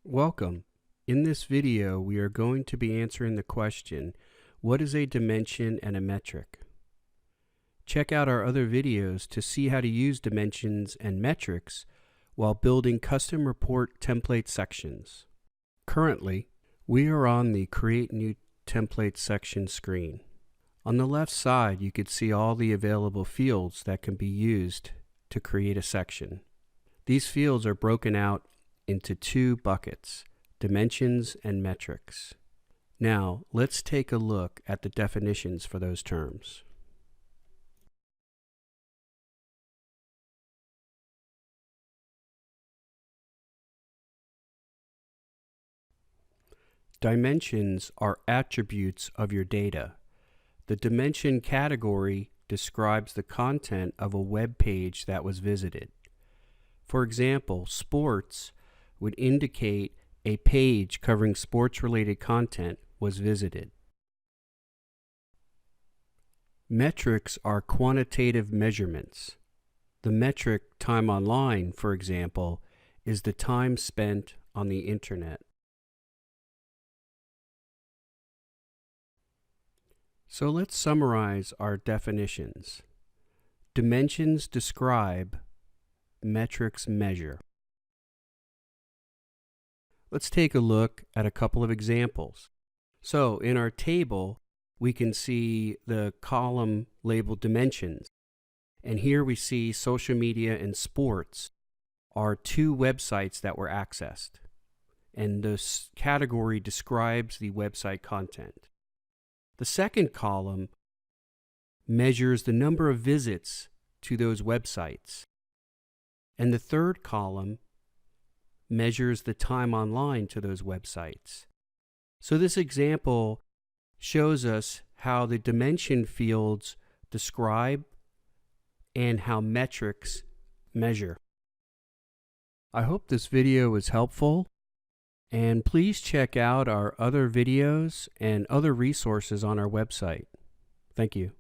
Welcome. In this video, we are going to be answering the question, what is a dimension and a metric? Check out our other videos to see how to use dimensions and metrics while building custom report template sections. Currently, we are on the Create New Template section screen. On the left side, you can see all the available fields that can be used to create a section. These fields are broken out into two buckets, dimensions and metrics. Now, let's take a look at the definitions for those terms. Dimensions are attributes of your data. The dimension category describes the content of a web page that was visited. For example, sports would indicate a page covering sports-related content was visited. Metrics are quantitative measurements. The metric time online, for example, is the time spent on the internet. So let's summarize our definitions. Dimensions describe, metrics measure. Let's take a look at a couple of examples. So in our table, we can see the column labeled dimensions. And here we see social media and sports are two websites that were accessed. And this category describes the website content. The second column measures the number of visits to those websites. And the third column measures the time online to those websites. So this example shows us how the dimension fields describe and how metrics measure. I hope this video was helpful, and please check out our other videos and other resources on our website. Thank you.